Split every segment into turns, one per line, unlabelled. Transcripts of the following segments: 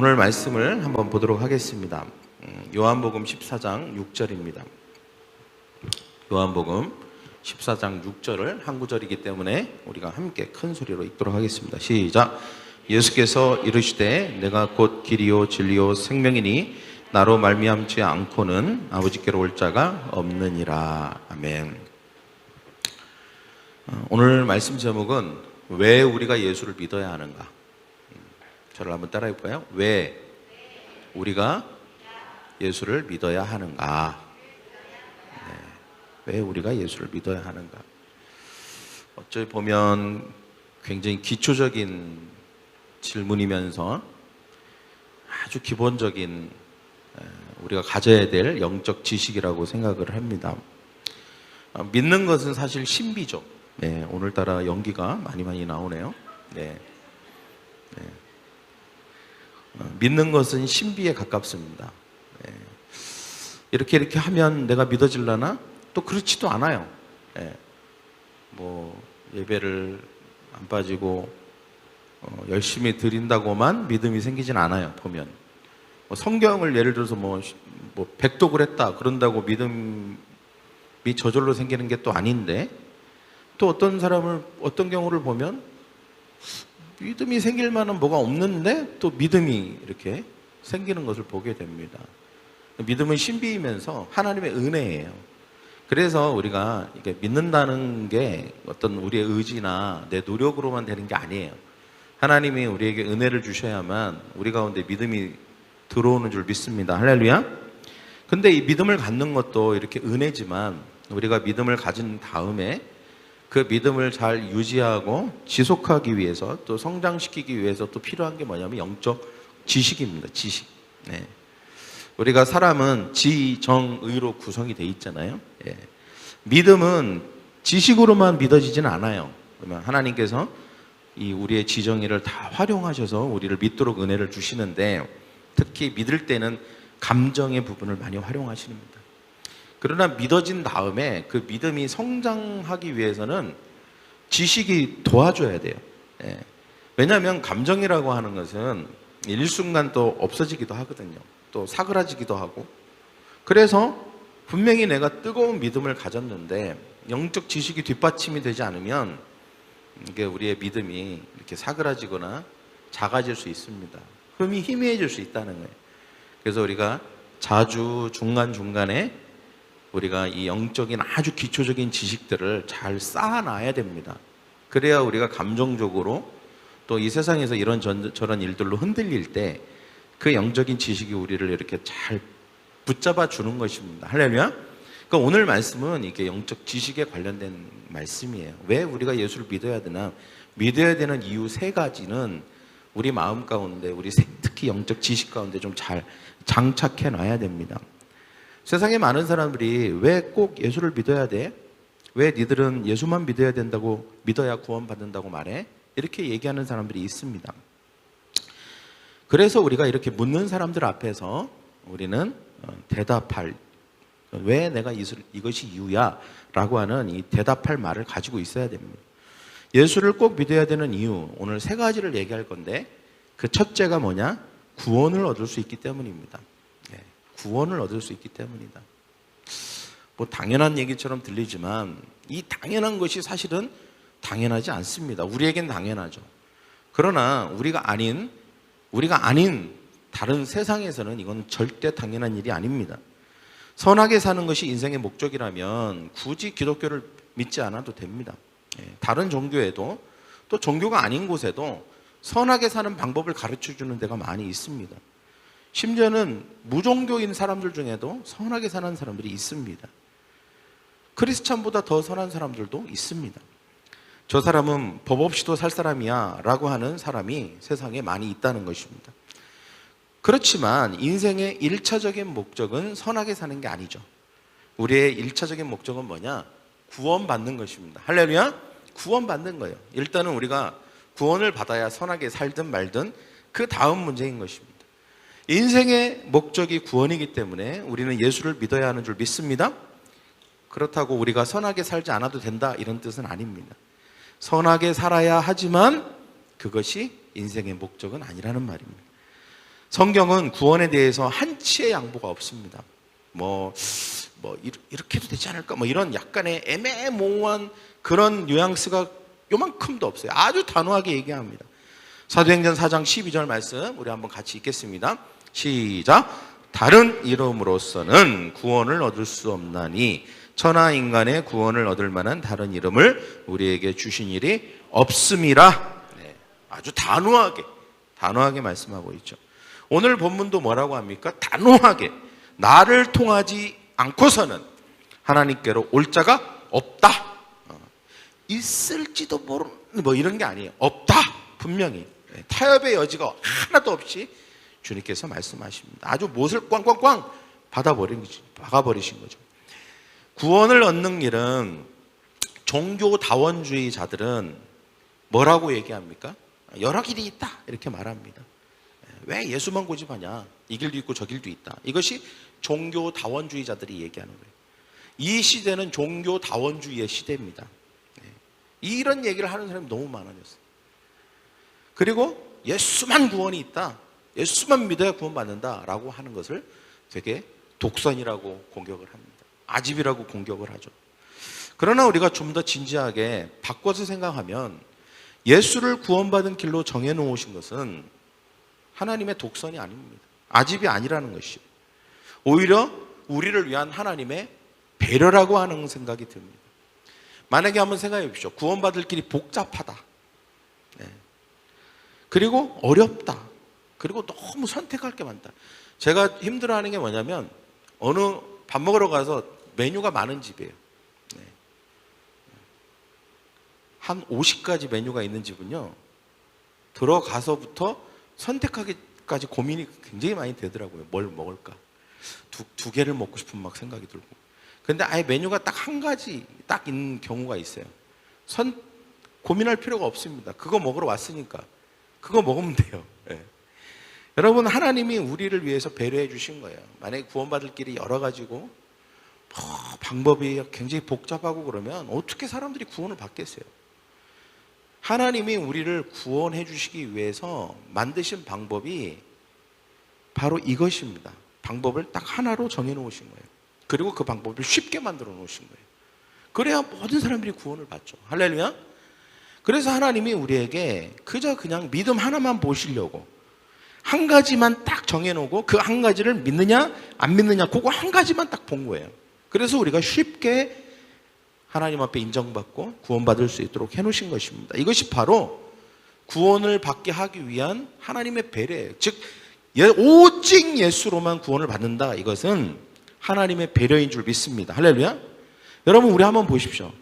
오늘 말씀을 한번 보도록 하겠습니다. 요한복음 14장 6절입니다. 요한복음 14장 6절을 한 구절이기 때문에 우리가 함께 큰 소리로 읽도록 하겠습니다. 시작. 예수께서 이르시되 내가 곧 길이요 진리요 생명이니 나로 말미암지 않고는 아버지께로 올 자가 없느니라. 아멘. 오늘 말씀 제목은 왜 우리가 예수를 믿어야 하는가? 저를 한번 따라해 볼까요? 왜 우리가 예수를 믿어야 하는가? 네. 왜 우리가 예수를 믿어야 하는가? 어찌 보면 굉장히 기초적인 질문이면서 아주 기본적인 우리가 가져야 될 영적 지식이라고 생각을 합니다. 믿는 것은 사실 신비죠. 네, 오늘따라 연기가 많이 나오네요. 네. 믿는 것은 신비에 가깝습니다. 네. 이렇게 하면 내가 믿어질라나? 또 그렇지도 않아요. 네. 예배를 안 빠지고 열심히 드린다고만 믿음이 생기진 않아요. 보면 성경을 예를 들어서 백독을 했다 그런다고 믿음이 저절로 생기는 게 또 아닌데, 또 어떤 경우를 보면 믿음이 생길 만한 뭐가 없는데 또 믿음이 이렇게 생기는 것을 보게 됩니다. 믿음은 신비이면서 하나님의 은혜예요. 그래서 우리가 이렇게 믿는다는 게 어떤 우리의 의지나 내 노력으로만 되는 게 아니에요. 하나님이 우리에게 은혜를 주셔야만 우리 가운데 믿음이 들어오는 줄 믿습니다. 할렐루야. 근데 이 믿음을 갖는 것도 이렇게 은혜지만, 우리가 믿음을 가진 다음에 그 믿음을 잘 유지하고 지속하기 위해서, 또 성장시키기 위해서 또 필요한 게 뭐냐면 영적 지식입니다. 지식. 네. 우리가 사람은 지정의로 구성이 돼 있잖아요. 예. 믿음은 지식으로만 믿어지지는 않아요. 그러면 하나님께서 이 우리의 지정의를 다 활용하셔서 우리를 믿도록 은혜를 주시는데, 특히 믿을 때는 감정의 부분을 많이 활용하십니다. 그러나 믿어진 다음에 그 믿음이 성장하기 위해서는 지식이 도와줘야 돼요. 예. 왜냐하면 감정이라고 하는 것은 일순간 또 없어지기도 하거든요. 또 사그라지기도 하고. 그래서 분명히 내가 뜨거운 믿음을 가졌는데 영적 지식이 뒷받침이 되지 않으면 이게 우리의 믿음이 이렇게 사그라지거나 작아질 수 있습니다. 흠이 희미해질 수 있다는 거예요. 그래서 우리가 자주 중간중간에 우리가 이 영적인 아주 기초적인 지식들을 잘 쌓아놔야 됩니다. 그래야 우리가 감정적으로 또 이 세상에서 이런 저런 일들로 흔들릴 때 그 영적인 지식이 우리를 이렇게 잘 붙잡아 주는 것입니다. 할렐루야. 그러니까 오늘 말씀은 이게 영적 지식에 관련된 말씀이에요. 왜 우리가 예수를 믿어야 되나? 믿어야 되는 이유 세 가지는 우리 마음 가운데, 우리 특히 영적 지식 가운데 좀 잘 장착해 놔야 됩니다. 세상에 많은 사람들이 왜 꼭 예수를 믿어야 돼? 왜 니들은 예수만 믿어야 된다고, 믿어야 구원받는다고 말해? 이렇게 얘기하는 사람들이 있습니다. 그래서 우리가 이렇게 묻는 사람들 앞에서 우리는 대답할, 왜 내가 이것이 이유야? 라고 하는 이 대답할 말을 가지고 있어야 됩니다. 예수를 꼭 믿어야 되는 이유, 오늘 세 가지를 얘기할 건데, 그 첫째가 뭐냐? 구원을 얻을 수 있기 때문입니다. 네, 구원을 얻을 수 있기 때문이다. 당연한 얘기처럼 들리지만 이 당연한 것이 사실은 당연하지 않습니다. 우리에겐 당연하죠. 그러나 우리가 아닌 다른 세상에서는 이건 절대 당연한 일이 아닙니다. 선하게 사는 것이 인생의 목적이라면 굳이 기독교를 믿지 않아도 됩니다. 다른 종교에도, 또 종교가 아닌 곳에도 선하게 사는 방법을 가르쳐주는 데가 많이 있습니다. 심지어는 무종교인 사람들 중에도 선하게 사는 사람들이 있습니다. 크리스찬보다 더 선한 사람들도 있습니다. 저 사람은 법 없이도 살 사람이야 라고 하는 사람이 세상에 많이 있다는 것입니다. 그렇지만 인생의 1차적인 목적은 선하게 사는 게 아니죠. 우리의 1차적인 목적은 뭐냐? 구원받는 것입니다. 할렐루야? 구원받는 거예요. 일단은 우리가 구원을 받아야 선하게 살든 말든 그 다음 문제인 것입니다. 인생의 목적이 구원이기 때문에 우리는 예수를 믿어야 하는 줄 믿습니다. 그렇다고 우리가 선하게 살지 않아도 된다 이런 뜻은 아닙니다. 선하게 살아야 하지만 그것이 인생의 목적은 아니라는 말입니다. 성경은 구원에 대해서 한치의 양보가 없습니다. 이렇게 해도 되지 않을까? 이런 약간의 애매모호한 그런 뉘앙스가 요만큼도 없어요. 아주 단호하게 얘기합니다. 사도행전 4장 12절 말씀 우리 한번 같이 읽겠습니다. 시작. 다른 이름으로서는 구원을 얻을 수 없나니 천하 인간의 구원을 얻을 만한 다른 이름을 우리에게 주신 일이 없음이라. 네, 아주 단호하게 말씀하고 있죠. 오늘 본문도 뭐라고 합니까? 단호하게 나를 통하지 않고서는 하나님께로 올 자가 없다. 있을지도 모르는 이런 게 아니에요. 없다. 분명히 타협의 여지가 하나도 없이 주님께서 말씀하십니다. 아주 못을 꽝꽝꽝 박아버리신 거죠. 구원을 얻는 길은 종교다원주의자들은 뭐라고 얘기합니까? 여러 길이 있다 이렇게 말합니다. 왜 예수만 고집하냐? 이 길도 있고 저 길도 있다. 이것이 종교다원주의자들이 얘기하는 거예요. 이 시대는 종교다원주의의 시대입니다. 이런 얘기를 하는 사람이 너무 많아졌어요. 그리고 예수만 구원이 있다, 예수만 믿어야 구원받는다 라고 하는 것을 되게 독선이라고 공격을 합니다. 아집이라고 공격을 하죠. 그러나 우리가 좀 더 진지하게 바꿔서 생각하면 예수를 구원받은 길로 정해놓으신 것은 하나님의 독선이 아닙니다. 아집이 아니라는 것이죠. 오히려 우리를 위한 하나님의 배려라고 하는 생각이 듭니다. 만약에 한번 생각해 보십시오. 구원받을 길이 복잡하다. 그리고 어렵다. 그리고 너무 선택할 게 많다. 제가 힘들어하는 게 뭐냐면 어느 밥 먹으러 가서 메뉴가 많은 집이에요. 한 50가지 메뉴가 있는 집은요, 들어가서부터 선택하기까지 고민이 굉장히 많이 되더라고요. 뭘 먹을까? 두 개를 먹고 싶은 막 생각이 들고. 근데 아예 메뉴가 딱 한 가지 딱 있는 경우가 있어요. 고민할 필요가 없습니다. 그거 먹으러 왔으니까 그거 먹으면 돼요. 여러분, 하나님이 우리를 위해서 배려해 주신 거예요. 만약에 구원받을 길이 여러 가지고 방법이 굉장히 복잡하고 그러면 어떻게 사람들이 구원을 받겠어요? 하나님이 우리를 구원해 주시기 위해서 만드신 방법이 바로 이것입니다. 방법을 딱 하나로 정해 놓으신 거예요. 그리고 그 방법을 쉽게 만들어 놓으신 거예요. 그래야 모든 사람들이 구원을 받죠. 할렐루야. 그래서 하나님이 우리에게 그저 그냥 믿음 하나만 보시려고 한 가지만 딱 정해놓고 그 한 가지를 믿느냐 안 믿느냐 그거 한 가지만 딱 본 거예요. 그래서 우리가 쉽게 하나님 앞에 인정받고 구원받을 수 있도록 해놓으신 것입니다. 이것이 바로 구원을 받게 하기 위한 하나님의 배려예요. 즉 오직 예수로만 구원을 받는다. 이것은 하나님의 배려인 줄 믿습니다. 할렐루야. 여러분, 우리 한번 보십시오.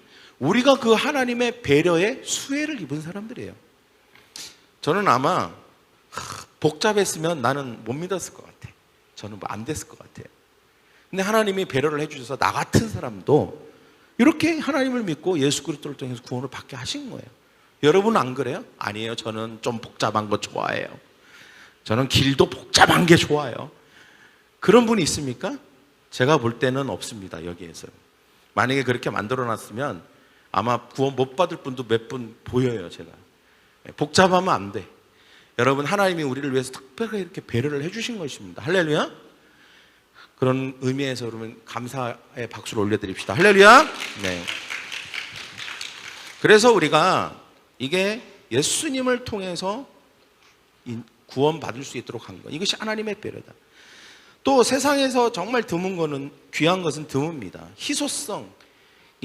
우리가 그 하나님의 배려에 수혜를 입은 사람들이에요. 저는 아마 복잡했으면 나는 못 믿었을 것 같아. 저는 안 됐을 것 같아요. 근데 하나님이 배려를 해주셔서 나 같은 사람도 이렇게 하나님을 믿고 예수 그리스도를 통해서 구원을 받게 하신 거예요. 여러분은 안 그래요? 아니에요. 저는 좀 복잡한 거 좋아해요. 저는 길도 복잡한 게 좋아요. 그런 분이 있습니까? 제가 볼 때는 없습니다. 여기에서. 만약에 그렇게 만들어놨으면 아마 구원 못 받을 분도 몇 분 보여요. 제가. 복잡하면 안 돼. 여러분, 하나님이 우리를 위해서 특별하게 이렇게 배려를 해주신 것입니다. 할렐루야. 그런 의미에서 그러면 감사의 박수를 올려드립시다. 할렐루야. 네. 그래서 우리가 이게 예수님을 통해서 구원받을 수 있도록 한 것, 이것이 하나님의 배려다. 또 세상에서 정말 드문 거는, 귀한 것은 드뭅니다. 희소성이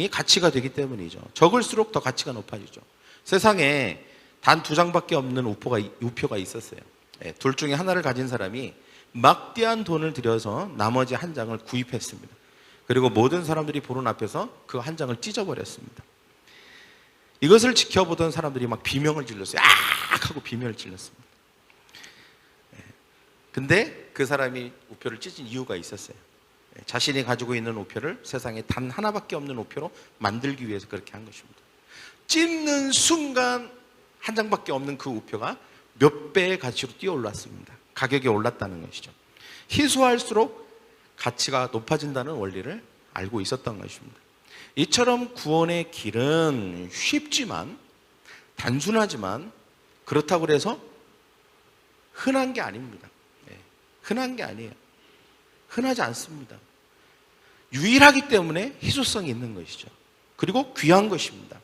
가치가 되기 때문이죠. 적을수록 더 가치가 높아지죠. 세상에 단 2장밖에 없는 우표가 있었어요. 둘 중에 하나를 가진 사람이 막대한 돈을 들여서 나머지 한 장을 구입했습니다. 그리고 모든 사람들이 보는 앞에서 그 한 장을 찢어버렸습니다. 이것을 지켜보던 사람들이 막 비명을 질렀어요. 악! 하고 비명을 질렀습니다. 근데 그 사람이 우표를 찢은 이유가 있었어요. 자신이 가지고 있는 우표를 세상에 단 하나밖에 없는 우표로 만들기 위해서 그렇게 한 것입니다. 찢는 순간 한 장밖에 없는 그 우표가 몇 배의 가치로 뛰어올랐습니다. 가격이 올랐다는 것이죠. 희소할수록 가치가 높아진다는 원리를 알고 있었던 것입니다. 이처럼 구원의 길은 쉽지만, 단순하지만 그렇다고 해서 흔한 게 아닙니다. 흔한 게 아니에요. 흔하지 않습니다. 유일하기 때문에 희소성이 있는 것이죠. 그리고 귀한 것입니다.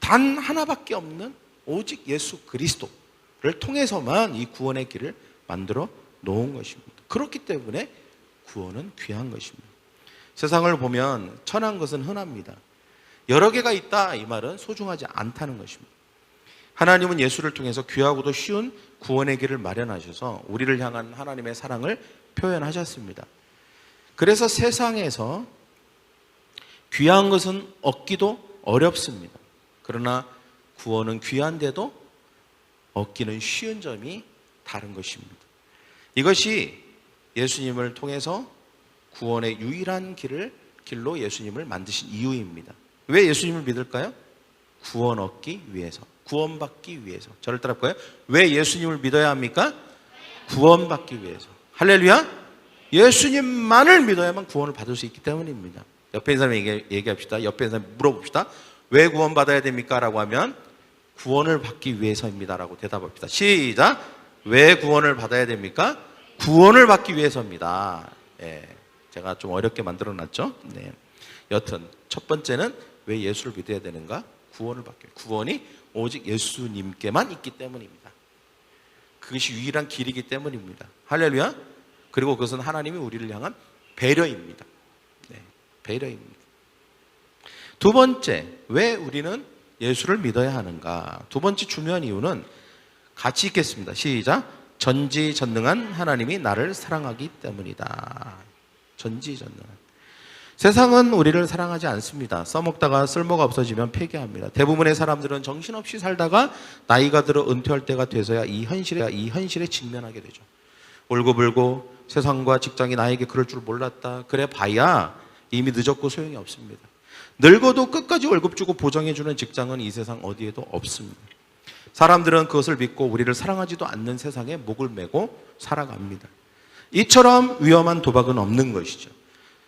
단 하나밖에 없는 오직 예수 그리스도를 통해서만 이 구원의 길을 만들어 놓은 것입니다. 그렇기 때문에 구원은 귀한 것입니다. 세상을 보면 천한 것은 흔합니다. 여러 개가 있다 이 말은 소중하지 않다는 것입니다. 하나님은 예수를 통해서 귀하고도 쉬운 구원의 길을 마련하셔서 우리를 향한 하나님의 사랑을 표현하셨습니다. 그래서 세상에서 귀한 것은 얻기도 어렵습니다. 그러나 구원은 귀한데도 얻기는 쉬운 점이 다른 것입니다. 이것이 예수님을 통해서 구원의 유일한 길로 예수님을 만드신 이유입니다. 왜 예수님을 믿을까요? 구원 얻기 위해서, 구원받기 위해서. 저를 따라볼까요? 왜 예수님을 믿어야 합니까? 구원받기 위해서. 할렐루야! 예수님만을 믿어야만 구원을 받을 수 있기 때문입니다. 옆에 있는 사람에게 얘기합시다. 옆에 있는 사람에게 물어봅시다. 왜 구원받아야 됩니까? 라고 하면 구원을 받기 위해서입니다 라고 대답합시다. 시작! 왜 구원을 받아야 됩니까? 구원을 받기 위해서입니다. 예, 제가 좀 어렵게 만들어 놨죠. 네. 여튼 첫 번째는 왜 예수를 믿어야 되는가? 구원을 받기 위해. 구원이 오직 예수님께만 있기 때문입니다. 그것이 유일한 길이기 때문입니다. 할렐루야. 그리고 그것은 하나님이 우리를 향한 배려입니다. 네, 배려입니다. 두 번째, 왜 우리는 예수를 믿어야 하는가? 두 번째 중요한 이유는 같이 읽겠습니다. 시작. 전지전능한 하나님이 나를 사랑하기 때문이다. 전지전능한. 세상은 우리를 사랑하지 않습니다. 써먹다가 쓸모가 없어지면 폐기합니다. 대부분의 사람들은 정신없이 살다가 나이가 들어 은퇴할 때가 돼서야 이 현실에 직면하게 되죠. 울고불고 세상과 직장이 나에게 그럴 줄 몰랐다. 그래 봐야 이미 늦었고 소용이 없습니다. 늙어도 끝까지 월급 주고 보장해주는 직장은 이 세상 어디에도 없습니다. 사람들은 그것을 믿고 우리를 사랑하지도 않는 세상에 목을 메고 살아갑니다. 이처럼 위험한 도박은 없는 것이죠.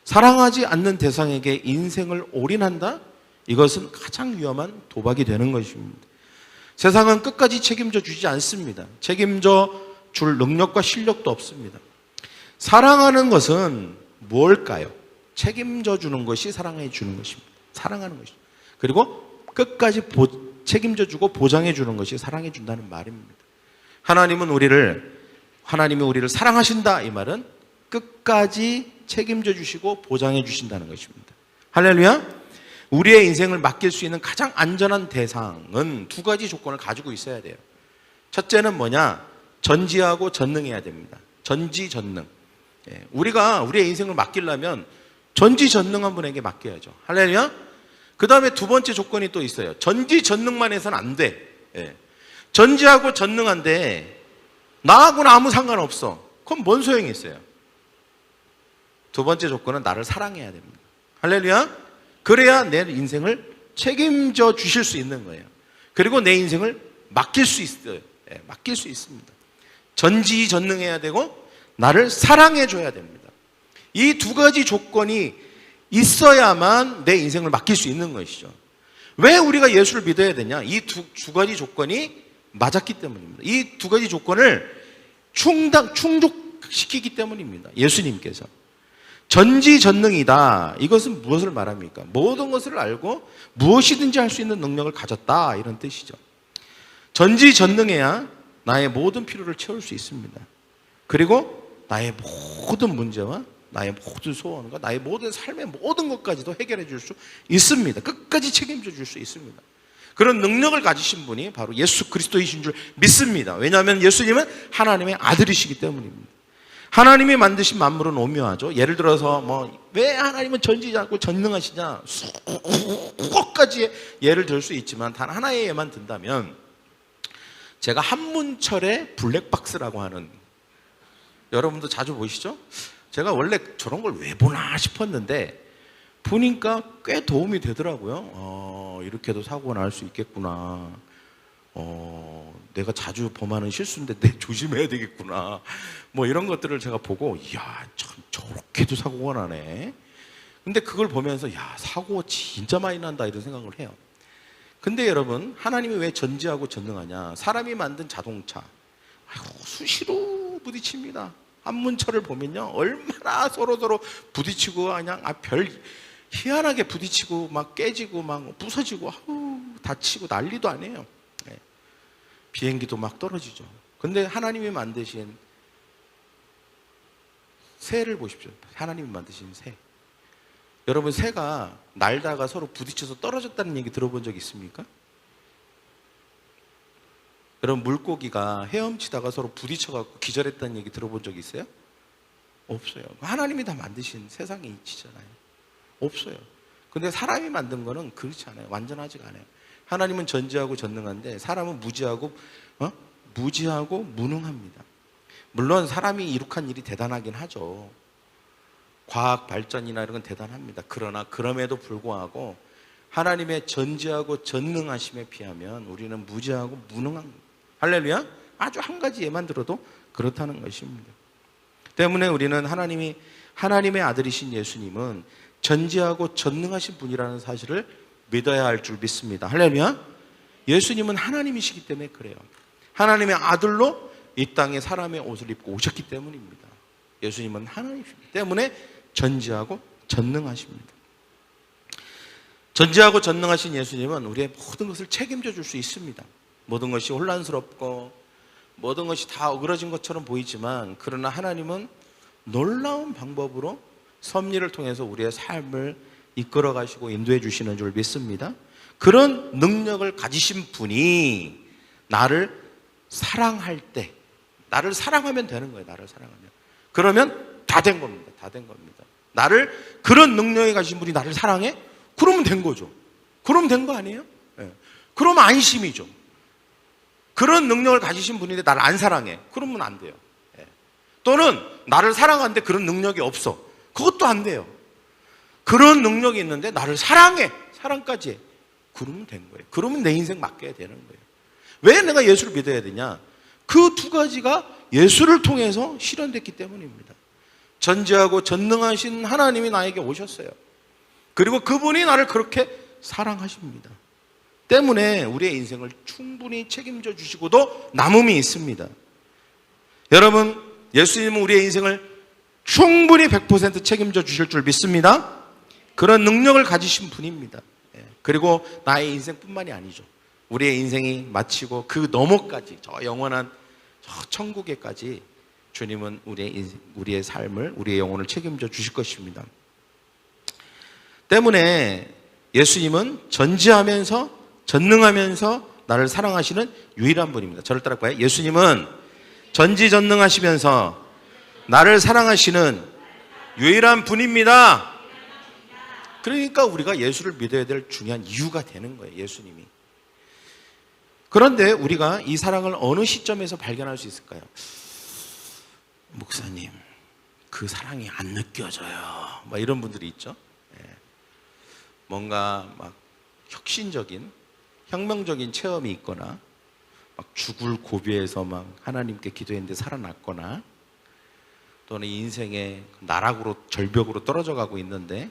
사랑하지 않는 대상에게 인생을 올인한다? 이것은 가장 위험한 도박이 되는 것입니다. 세상은 끝까지 책임져 주지 않습니다. 책임져 줄 능력과 실력도 없습니다. 사랑하는 것은 뭘까요? 책임져 주는 것이 사랑해 주는 것입니다. 사랑하는 것이죠. 그리고 끝까지 책임져 주고 보장해 주는 것이 사랑해 준다는 말입니다. 하나님이 우리를 사랑하신다 이 말은 끝까지 책임져 주시고 보장해 주신다는 것입니다. 할렐루야. 우리의 인생을 맡길 수 있는 가장 안전한 대상은 두 가지 조건을 가지고 있어야 돼요. 첫째는 뭐냐? 전지하고 전능해야 됩니다. 전지전능. 우리가 우리의 인생을 맡기려면 전지전능한 분에게 맡겨야죠. 할렐루야. 그 다음에 두 번째 조건이 또 있어요. 전지전능만 해서는 안 돼. 전지하고 전능한데 나하고는 아무 상관없어. 그럼 뭔 소용이 있어요? 두 번째 조건은 나를 사랑해야 됩니다. 할렐루야. 그래야 내 인생을 책임져 주실 수 있는 거예요. 그리고 내 인생을 맡길 수 있어요. 맡길 수 있습니다. 전지전능해야 되고 나를 사랑해 줘야 됩니다. 이 두 가지 조건이 있어야만 내 인생을 맡길 수 있는 것이죠. 왜 우리가 예수를 믿어야 되냐? 이 두 가지 조건이 맞았기 때문입니다. 이 두 가지 조건을 충족시키기 때문입니다. 예수님께서. 전지전능이다. 이것은 무엇을 말합니까? 모든 것을 알고 무엇이든지 할 수 있는 능력을 가졌다. 이런 뜻이죠. 전지전능해야 나의 모든 필요를 채울 수 있습니다. 그리고 나의 모든 문제와 나의 모든 소원과 나의 모든 삶의 모든 것까지도 해결해 줄 수 있습니다. 끝까지 책임져 줄 수 있습니다. 그런 능력을 가지신 분이 바로 예수 그리스도이신 줄 믿습니다. 왜냐하면 예수님은 하나님의 아들이시기 때문입니다. 하나님이 만드신 만물은 오묘하죠. 예를 들어서 왜 하나님은 전지하고 전능하시냐 수억 가지의 예를 들 수 있지만 단 하나의 예만 든다면 제가 한문철의 블랙박스라고 하는, 여러분도 자주 보시죠? 제가 원래 저런 걸 왜 보나 싶었는데 보니까 꽤 도움이 되더라고요. 이렇게도 사고가 날 수 있겠구나. 내가 자주 범하는 실수인데 조심해야 되겠구나. 이런 것들을 제가 보고 이야 참 저렇게도 사고가 나네. 근데 그걸 보면서 사고 진짜 많이 난다 이런 생각을 해요. 근데 여러분, 하나님이 왜 전지하고 전능하냐? 사람이 만든 자동차 수시로 부딪힙니다. 한문철을 보면요, 얼마나 서로 부딪히고 그냥 별 희한하게 부딪히고 막 깨지고 막 부서지고 다치고 난리도 아니에요. 비행기도 막 떨어지죠. 근데 하나님이 만드신 새를 보십시오. 하나님이 만드신 새. 여러분, 새가 날다가 서로 부딪혀서 떨어졌다는 얘기 들어본 적 있습니까? 여러분, 물고기가 헤엄치다가 서로 부딪혀갖고 기절했다는 얘기 들어본 적 있어요? 없어요. 하나님이 다 만드신 세상의 이치잖아요. 없어요. 근데 사람이 만든 거는 그렇지 않아요. 완전하지가 않아요. 하나님은 전지하고 전능한데 사람은 무지하고 무능합니다. 물론 사람이 이룩한 일이 대단하긴 하죠. 과학 발전이나 이런 건 대단합니다. 그러나 그럼에도 불구하고 하나님의 전지하고 전능하심에 비하면 우리는 무지하고 무능한 겁니다. 할렐루야. 아주 한 가지 예만 들어도 그렇다는 것입니다. 때문에 우리는 하나님의 아들이신 예수님은 전지하고 전능하신 분이라는 사실을 믿어야 할 줄 믿습니다. 할렐루야. 예수님은 하나님이시기 때문에 그래요. 하나님의 아들로 이 땅에 사람의 옷을 입고 오셨기 때문입니다. 예수님은 하나님이시기 때문에 전지하고 전능하십니다. 전지하고 전능하신 예수님은 우리의 모든 것을 책임져 줄 수 있습니다. 모든 것이 혼란스럽고 모든 것이 다 어그러진 것처럼 보이지만, 그러나 하나님은 놀라운 방법으로 섭리를 통해서 우리의 삶을 이끌어 가시고 인도해 주시는 줄 믿습니다. 그런 능력을 가지신 분이 나를 사랑할 때, 나를 사랑하면 되는 거예요. 나를 사랑하면. 그러면 다 된 겁니다. 다 된 겁니다. 그런 능력을 가지신 분이 나를 사랑해? 그러면 된 거죠. 그러면 된 거 아니에요? 네. 그러면 안심이죠. 그런 능력을 가지신 분인데 나를 안 사랑해. 그러면 안 돼요. 네. 또는 나를 사랑하는데 그런 능력이 없어. 그것도 안 돼요. 그런 능력이 있는데 나를 사랑해. 사랑까지 해. 그러면 된 거예요. 그러면 내 인생 맡겨야 되는 거예요. 왜 내가 예수를 믿어야 되냐? 그 두 가지가 예수를 통해서 실현됐기 때문입니다. 전지하고 전능하신 하나님이 나에게 오셨어요. 그리고 그분이 나를 그렇게 사랑하십니다. 때문에 우리의 인생을 충분히 책임져 주시고도 남음이 있습니다. 여러분, 예수님은 우리의 인생을 충분히 100% 책임져 주실 줄 믿습니다. 그런 능력을 가지신 분입니다. 그리고 나의 인생뿐만이 아니죠. 우리의 인생이 마치고 그 너머까지, 저 영원한 저 천국에까지 주님은 우리의 삶을, 우리의 영혼을 책임져 주실 것입니다. 때문에 예수님은 전지하면서 전능하면서 나를 사랑하시는 유일한 분입니다. 저를 따라할까요? 예수님은 전지전능하시면서 나를 사랑하시는 유일한 분입니다. 그러니까 우리가 예수를 믿어야 될 중요한 이유가 되는 거예요. 예수님이. 그런데 우리가 이 사랑을 어느 시점에서 발견할 수 있을까요? 목사님, 그 사랑이 안 느껴져요. 막 이런 분들이 있죠. 뭔가 막 혁명적인 체험이 있거나, 막 죽을 고비에서 막 하나님께 기도했는데 살아났거나, 또는 인생의 나락으로, 절벽으로 떨어져 가고 있는데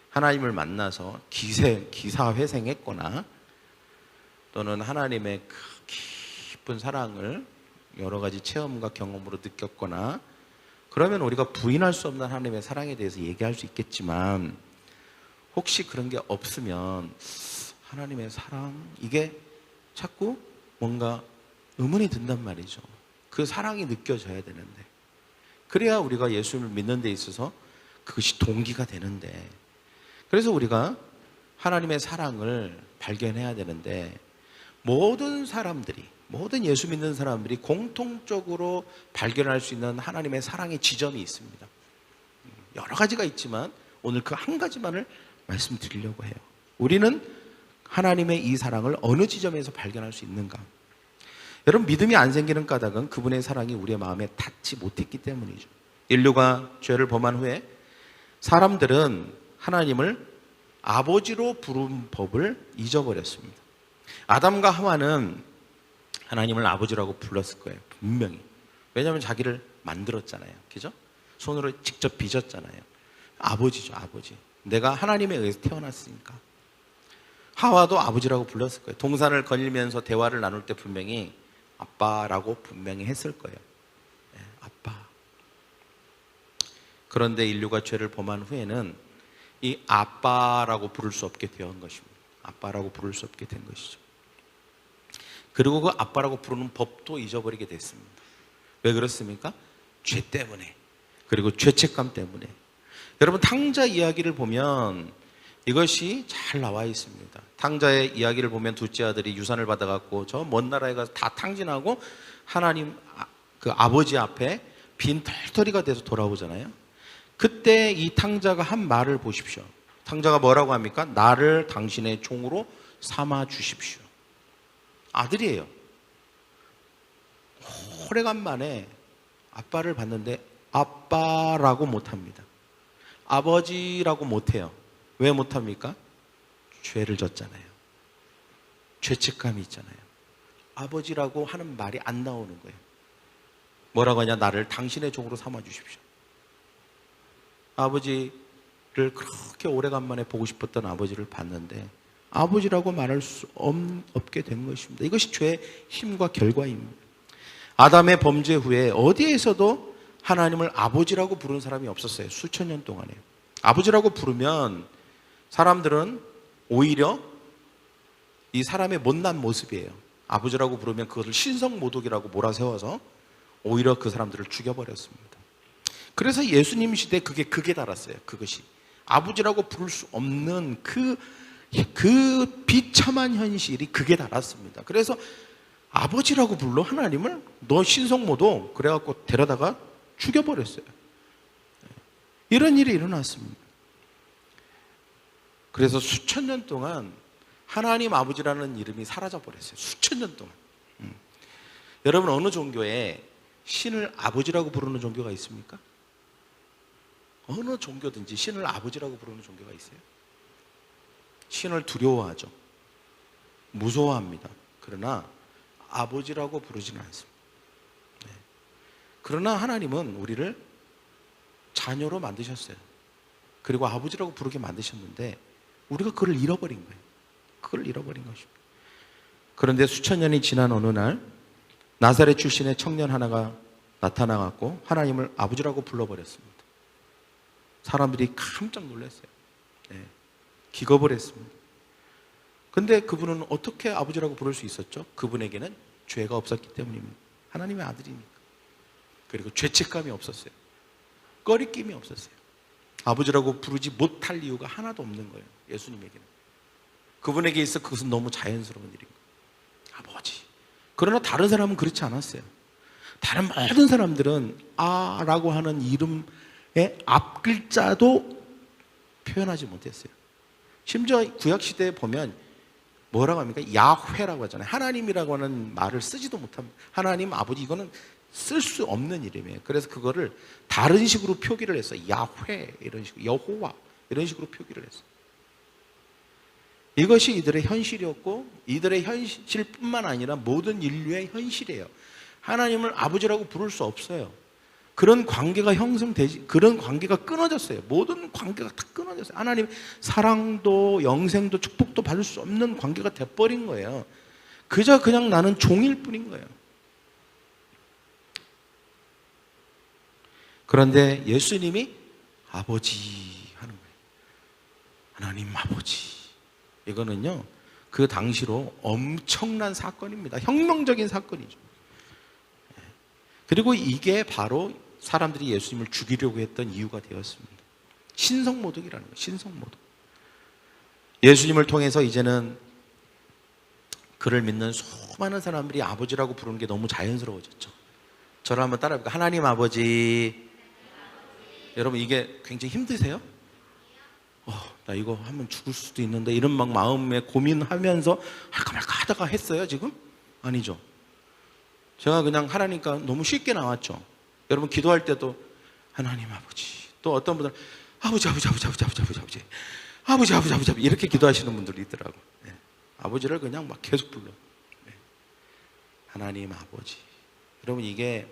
하나님을 만나서 기사회생했거나, 또는 하나님의 그 깊은 사랑을 여러 가지 체험과 경험으로 느꼈거나, 그러면 우리가 부인할 수 없는 하나님의 사랑에 대해서 얘기할 수 있겠지만, 혹시 그런 게 없으면 하나님의 사랑, 이게 자꾸 뭔가 의문이 든단 말이죠. 그 사랑이 느껴져야 되는데, 그래야 우리가 예수님을 믿는 데 있어서 그것이 동기가 되는데, 그래서 우리가 하나님의 사랑을 발견해야 되는데, 모든 예수 믿는 사람들이 공통적으로 발견할 수 있는 하나님의 사랑의 지점이 있습니다. 여러 가지가 있지만 오늘 그 한 가지만을 말씀드리려고 해요. 우리는 하나님의 이 사랑을 어느 지점에서 발견할 수 있는가? 여러분, 믿음이 안 생기는 까닭은 그분의 사랑이 우리의 마음에 닿지 못했기 때문이죠. 인류가 죄를 범한 후에 사람들은 하나님을 아버지로 부른 법을 잊어버렸습니다. 아담과 하와는 하나님을 아버지라고 불렀을 거예요. 분명히. 왜냐하면 자기를 만들었잖아요. 그죠? 손으로 직접 빚었잖아요. 아버지죠, 아버지. 내가 하나님에 의해서 태어났으니까. 하와도 아버지라고 불렀을 거예요. 동산을 거닐면서 대화를 나눌 때 분명히 아빠라고 분명히 했을 거예요. 네, 아빠. 그런데 인류가 죄를 범한 후에는 이 아빠라고 부를 수 없게 된 것입니다. 아빠라고 부를 수 없게 된 것이죠. 그리고 그 아빠라고 부르는 법도 잊어버리게 됐습니다. 왜 그렇습니까? 죄 때문에, 그리고 죄책감 때문에. 여러분, 탕자 이야기를 보면 이것이 잘 나와 있습니다. 탕자의 이야기를 보면 둘째 아들이 유산을 받아갖고 저 먼 나라에 가서 다 탕진하고 하나님 그 아버지 앞에 빈 털터리가 돼서 돌아오잖아요. 그때 이 탕자가 한 말을 보십시오. 탕자가 뭐라고 합니까? 나를 당신의 종으로 삼아 주십시오. 아들이에요. 오래간만에 아빠를 봤는데 아빠라고 못합니다. 아버지라고 못해요. 왜 못합니까? 죄를 졌잖아요. 죄책감이 있잖아요. 아버지라고 하는 말이 안 나오는 거예요. 뭐라고 하냐? 나를 당신의 종으로 삼아 주십시오. 아버지를 그렇게 오래간만에 보고 싶었던 아버지를 봤는데 아버지라고 말할 수 없게 된 것입니다. 이것이 죄의 힘과 결과입니다. 아담의 범죄 후에 어디에서도 하나님을 아버지라고 부르는 사람이 없었어요. 수천 년 동안에. 아버지라고 부르면 사람들은 오히려 이 사람의 못난 모습이에요. 아버지라고 부르면 그것을 신성모독이라고 몰아세워서 오히려 그 사람들을 죽여버렸습니다. 그래서 예수님 시대에 그게 극에 달았어요. 그것이 아버지라고 부를 수 없는 그 비참한 현실이 극에 달았습니다. 그래서 아버지라고 불러 하나님을 너 신성모독 그래갖고 데려다가 죽여버렸어요. 이런 일이 일어났습니다. 그래서 수천 년 동안 하나님 아버지라는 이름이 사라져버렸어요. 수천 년 동안. 여러분, 어느 종교에 신을 아버지라고 부르는 종교가 있습니까? 어느 종교든지 신을 아버지라고 부르는 종교가 있어요. 신을 두려워하죠. 무서워합니다. 그러나 아버지라고 부르지는 않습니다. 네. 그러나 하나님은 우리를 자녀로 만드셨어요. 그리고 아버지라고 부르게 만드셨는데 우리가 그걸 잃어버린 거예요. 그걸 잃어버린 것입니다. 그런데 수천 년이 지난 어느 날 나사렛 출신의 청년 하나가 나타나갖고 하나님을 아버지라고 불러버렸습니다. 사람들이 깜짝 놀랐어요. 네. 기겁을 했습니다. 근데 그분은 어떻게 아버지라고 부를 수 있었죠? 그분에게는 죄가 없었기 때문입니다. 하나님의 아들이니까. 그리고 죄책감이 없었어요. 꺼리낌이 없었어요. 아버지라고 부르지 못할 이유가 하나도 없는 거예요. 예수님에게는. 그분에게 있어 그것은 너무 자연스러운 일인 거예요. 아버지. 그러나 다른 사람은 그렇지 않았어요. 다른 모든 사람들은 아라고 하는 이름의 앞 글자도 표현하지 못했어요. 심지어 구약시대에 보면 뭐라고 합니까? 야훼라고 하잖아요. 하나님이라고 하는 말을 쓰지도 못합니다. 하나님, 아버지, 이거는 쓸 수 없는 이름이에요. 그래서 그거를 다른 식으로 표기를 했어요. 야훼 이런 식으로, 여호와 이런 식으로 표기를 했어요. 이것이 이들의 현실이었고 이들의 현실뿐만 아니라 모든 인류의 현실이에요. 하나님을 아버지라고 부를 수 없어요. 그런 관계가 형성되지, 그런 관계가 끊어졌어요. 모든 관계가 다 끊어졌어요. 하나님 사랑도 영생도 축복도 받을 수 없는 관계가 돼버린 거예요. 그저 그냥 나는 종일 뿐인 거예요. 그런데 예수님이 아버지 하는 거예요. 하나님 아버지. 이거는요, 그 당시로 엄청난 사건입니다. 혁명적인 사건이죠. 그리고 이게 바로 사람들이 예수님을 죽이려고 했던 이유가 되었습니다. 신성모독이라는 거예요. 신성모독. 예수님을 통해서 이제는 그를 믿는 수많은 사람들이 아버지라고 부르는 게 너무 자연스러워졌죠. 저를 한번 따라해볼까요? 하나님 아버지. 여러분, 이게 굉장히 힘드세요? 나 이거 하면 죽을 수도 있는데 이런 막 마음에 고민하면서 할까 말까 하다가 했어요 지금? 아니죠. 제가 그냥 하라니까 너무 쉽게 나왔죠. 여러분, 기도할 때도 하나님 아버지, 또 어떤 분들은 아버지 이렇게 기도하시는 분들이 있더라고. 네. 아버지를 그냥 막 계속 불러. 네. 하나님 아버지. 여러분, 이게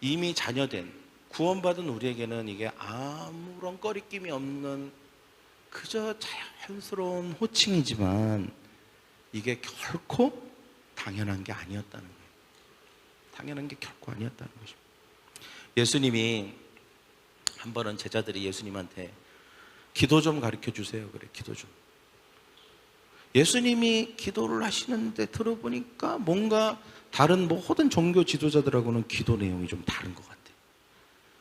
이미 자녀된 구원받은 우리에게는 이게 아무런 꺼리낌이 없는 그저 자연스러운 호칭이지만 이게 결코 당연한 게 아니었다는 거예요. 당연한 게 결코 아니었다는 것입니다. 예수님이 한 번은 제자들이 예수님한테 기도 좀 가르쳐 주세요. 그래, 기도 좀. 예수님이 기도를 하시는데 들어보니까 뭔가 다른 모든 종교 지도자들하고는 기도 내용이 좀 다른 것 같아요.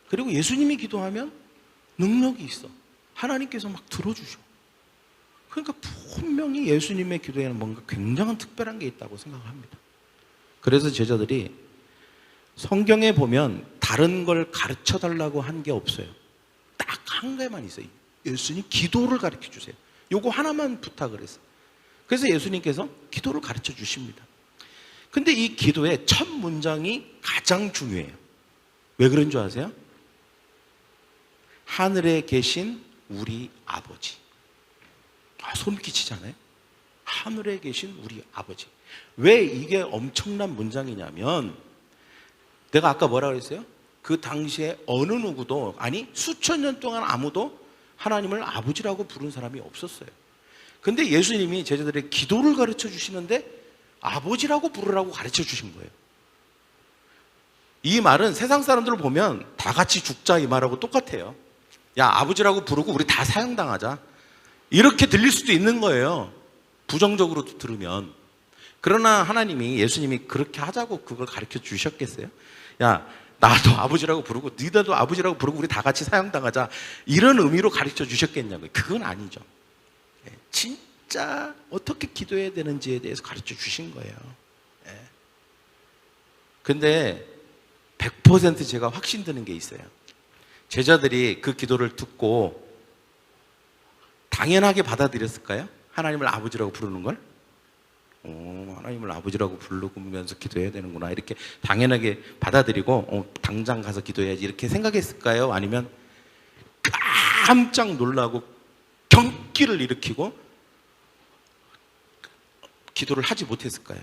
그리고 예수님이 기도하면 능력이 있어. 하나님께서 막 들어주셔. 그러니까 분명히 예수님의 기도에는 뭔가 굉장한 특별한 게 있다고 생각합니다. 그래서 제자들이 성경에 보면 다른 걸 가르쳐 달라고 한 게 없어요. 딱 한 개만 있어요. 예수님 기도를 가르쳐 주세요. 요거 하나만 부탁을 했어요. 그래서 예수님께서 기도를 가르쳐 주십니다. 근데 이 기도의 첫 문장이 가장 중요해요. 왜 그런 줄 아세요? 하늘에 계신 우리 아버지. 소름 끼치잖아요. 하늘에 계신 우리 아버지. 왜 이게 엄청난 문장이냐면, 내가 아까 뭐라 그랬어요? 그 당시에 어느 누구도, 아니 수천 년 동안 아무도 하나님을 아버지라고 부른 사람이 없었어요. 근데 예수님이 제자들의 기도를 가르쳐 주시는데 아버지라고 부르라고 가르쳐 주신 거예요. 이 말은 세상 사람들을 보면 다 같이 죽자 이 말하고 똑같아요. 야, 아버지라고 부르고 우리 다 사형당하자, 이렇게 들릴 수도 있는 거예요, 부정적으로 들으면. 그러나 하나님이, 예수님이 그렇게 하자고 그걸 가르쳐 주셨겠어요? 야, 나도 아버지라고 부르고 너희들도 아버지라고 부르고 우리 다 같이 사형당하자, 이런 의미로 가르쳐 주셨겠냐고요. 그건 아니죠. 진짜 어떻게 기도해야 되는지에 대해서 가르쳐 주신 거예요. 근데 100% 제가 확신드는 게 있어요. 제자들이 그 기도를 듣고 당연하게 받아들였을까요? 하나님을 아버지라고 부르는 걸? 하나님을 아버지라고 부르면서 기도해야 되는구나, 이렇게 당연하게 받아들이고 당장 가서 기도해야지 이렇게 생각했을까요? 아니면 깜짝 놀라고 경기를 일으키고 기도를 하지 못했을까요?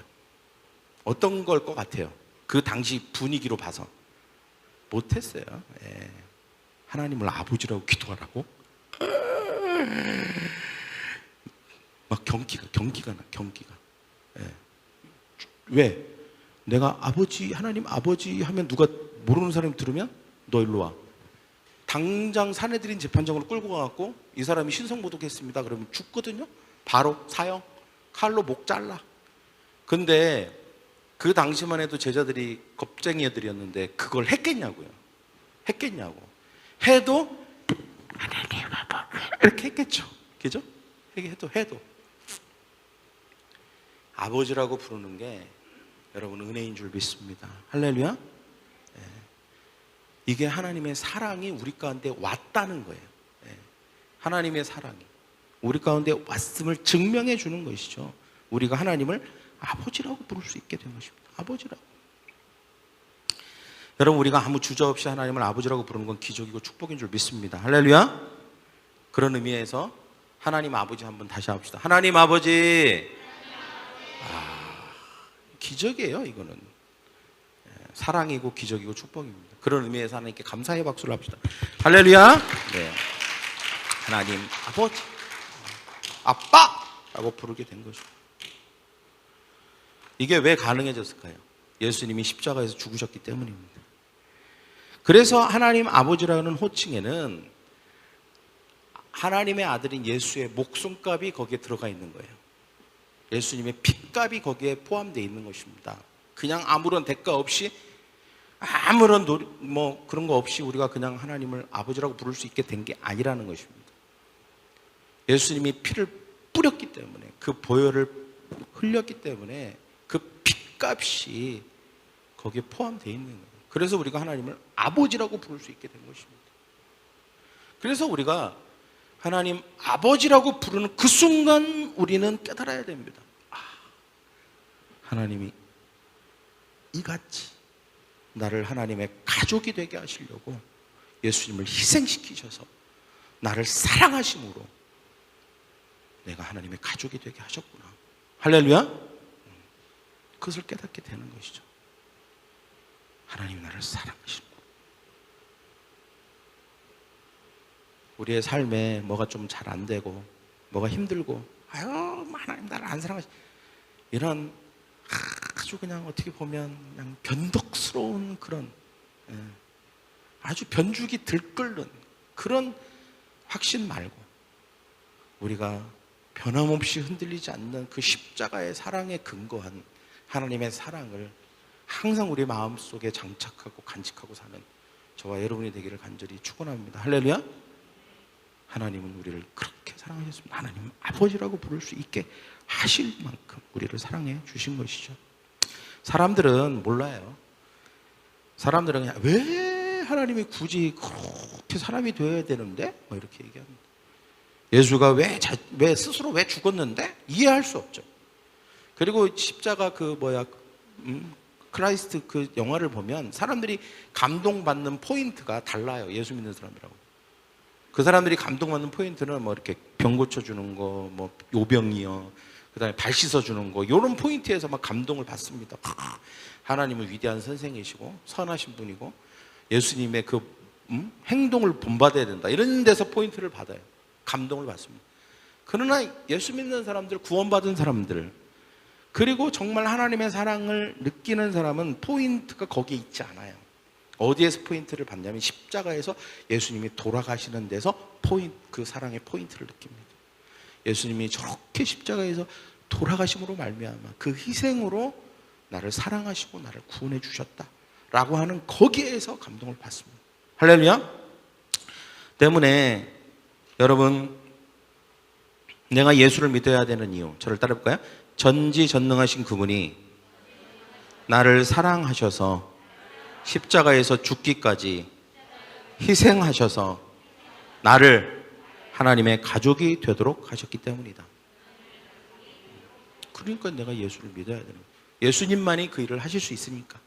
어떤 걸 것 같아요? 그 당시 분위기로 봐서 못했어요. 하나님을 아버지라고 기도하라고? 막 경기가 나. 왜? 내가 아버지, 하나님 아버지 하면 누가 모르는 사람이 들으면 너 일로 와. 당장 사내들인 재판장으로 끌고 가갖고 이 사람이 신성모독했습니다 그러면 죽거든요. 바로 사형, 칼로 목 잘라. 근데 그 당시만 해도 제자들이 겁쟁이 애들이었는데 그걸 했겠냐고요. 해도 이렇게 했겠죠. 그죠? 해도 아버지라고 부르는 게 여러분 은혜인 줄 믿습니다. 할렐루야. 이게 하나님의 사랑이 우리 가운데 왔다는 거예요. 하나님의 사랑이 우리 가운데 왔음을 증명해 주는 것이죠. 우리가 하나님을 아버지라고 부를 수 있게 된 것입니다. 아버지라고. 여러분, 우리가 아무 주저없이 하나님을 아버지라고 부르는 건 기적이고 축복인 줄 믿습니다. 할렐루야. 그런 의미에서 하나님 아버지 한번 다시 합시다. 하나님 아버지. 기적이에요. 이거는 사랑이고 기적이고 축복입니다. 그런 의미에서 하나님께 감사의 박수를 합시다. 할렐루야. 네. 하나님 아버지, 아빠라고 부르게 된 거죠. 이게 왜 가능해졌을까요? 예수님이 십자가에서 죽으셨기 때문입니다. 그래서 하나님 아버지라는 호칭에는 하나님의 아들인 예수의 목숨값이 거기에 들어가 있는 거예요. 예수님의 핏값이 거기에 포함되어 있는 것입니다. 그냥 아무런 대가 없이, 아무런 그런 거 없이 우리가 그냥 하나님을 아버지라고 부를 수 있게 된 게 아니라는 것입니다. 예수님이 피를 뿌렸기 때문에, 그 보혈을 흘렸기 때문에 그 핏값이 거기에 포함되어 있는 거예요. 그래서 우리가 하나님을 아버지라고 부를 수 있게 된 것입니다. 그래서 우리가 하나님 아버지라고 부르는 그 순간 우리는 깨달아야 됩니다. 하나님이 이같이 나를 하나님의 가족이 되게 하시려고 예수님을 희생시키셔서 나를 사랑하심으로 내가 하나님의 가족이 되게 하셨구나. 할렐루야. 그것을 깨닫게 되는 것이죠. 하나님이 나를 사랑하시는 거. 우리의 삶에 뭐가 좀 잘 안 되고 뭐가 힘들고 하나님 나를 안 사랑하시, 이런 아주 그냥 어떻게 보면 그냥 변덕스러운 그런 아주 변죽이 들끓는 그런 확신 말고 우리가 변함없이 흔들리지 않는 그 십자가의 사랑에 근거한 하나님의 사랑을 항상 우리 마음속에 장착하고 간직하고 사는 저와 여러분이 되기를 간절히 축원합니다. 할렐루야. 하나님은 우리를 그렇게 사랑하셨습니다. 하나님 아버지라고 부를 수 있게 하실 만큼 우리를 사랑해 주신 것이죠. 사람들은 몰라요. 사람들은 그냥 왜 하나님이 굳이 그렇게 사람이 되어야 되는데? 뭐 이렇게 얘기합니다. 예수가 왜 스스로 왜 죽었는데? 이해할 수 없죠. 그리고 십자가 크라이스트 그 영화를 보면 사람들이 감동받는 포인트가 달라요. 예수 믿는 사람이라고. 그 사람들이 감동받는 포인트는 뭐 이렇게 병 고쳐주는 거, 뭐 요병이요, 그 다음에 발 씻어주는 거, 이런 포인트에서 막 감동을 받습니다. 하나님은 위대한 선생이시고 선하신 분이고 예수님의 그 행동을 본받아야 된다, 이런 데서 포인트를 받아요. 감동을 받습니다. 그러나 예수 믿는 사람들, 구원받은 사람들, 그리고 정말 하나님의 사랑을 느끼는 사람은 포인트가 거기에 있지 않아요. 어디에서 포인트를 받냐면 십자가에서 예수님이 돌아가시는 데서 그 사랑의 포인트를 느낍니다. 예수님이 저렇게 십자가에서 돌아가심으로 말미암아 그 희생으로 나를 사랑하시고 나를 구원해 주셨다라고 하는 거기에서 감동을 받습니다. 할렐루야. 때문에 여러분, 내가 예수를 믿어야 되는 이유, 저를 따라볼까요? 전지전능하신 그분이 나를 사랑하셔서 십자가에서 죽기까지 희생하셔서 나를 하나님의 가족이 되도록 하셨기 때문이다. 그러니까 내가 예수를 믿어야 되는 거예요. 예수님만이 그 일을 하실 수 있으니까.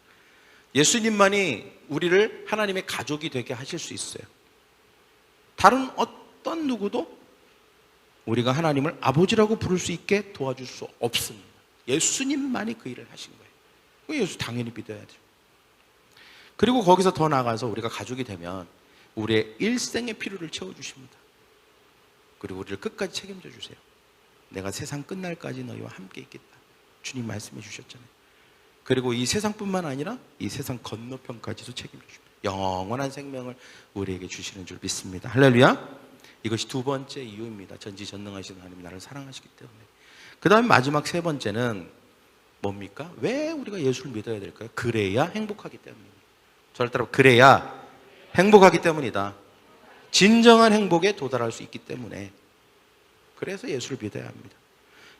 예수님만이 우리를 하나님의 가족이 되게 하실 수 있어요. 다른 어떤 누구도 우리가 하나님을 아버지라고 부를 수 있게 도와줄 수 없습니다. 예수님만이 그 일을 하신 거예요. 예수 당연히 믿어야 돼요. 그리고 거기서 더 나아가서 우리가 가족이 되면 우리의 일생의 필요를 채워주십니다. 그리고 우리를 끝까지 책임져 주세요. 내가 세상 끝날까지 너희와 함께 있겠다, 주님 말씀해 주셨잖아요. 그리고 이 세상뿐만 아니라 이 세상 건너편까지도 책임져 줍니다. 영원한 생명을 우리에게 주시는 줄 믿습니다. 할렐루야. 이것이 두 번째 이유입니다. 전지전능하신 하나님이 나를 사랑하시기 때문에. 그 다음에 마지막 세 번째는 뭡니까? 왜 우리가 예수를 믿어야 될까요? 그래야 행복하기 때문입니다. 저를 따라 그래야 행복하기 때문이다. 진정한 행복에 도달할 수 있기 때문에. 그래서 예수를 믿어야 합니다.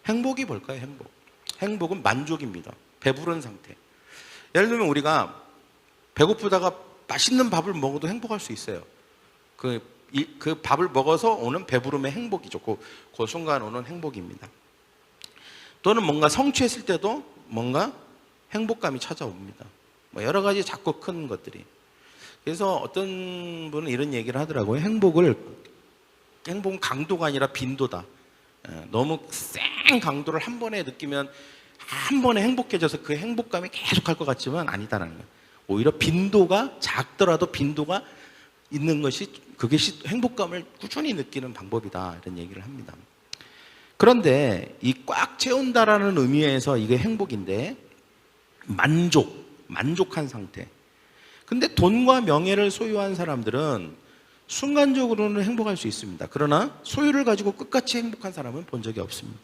행복이 뭘까요? 행복은 만족입니다. 배부른 상태. 예를 들면 우리가 배고프다가 맛있는 밥을 먹어도 행복할 수 있어요. 그 밥을 먹어서 오는 배부름의 행복이죠. 그 순간 오는 행복입니다. 또는 뭔가 성취했을 때도 뭔가 행복감이 찾아옵니다. 뭐 여러 가지 작고 큰 것들이. 그래서 어떤 분은 이런 얘기를 하더라고요. 행복은 강도가 아니라 빈도다. 너무 센 강도를 한 번에 느끼면 한 번에 행복해져서 그 행복감이 계속 할 것 같지만 아니다라는 거예요. 오히려 빈도가 작더라도 빈도가 있는 것이 그것이 행복감을 꾸준히 느끼는 방법이다, 이런 얘기를 합니다. 그런데 이 꽉 채운다라는 의미에서 이게 행복인데 만족한 상태. 근데 돈과 명예를 소유한 사람들은 순간적으로는 행복할 수 있습니다. 그러나 소유를 가지고 끝까지 행복한 사람은 본 적이 없습니다.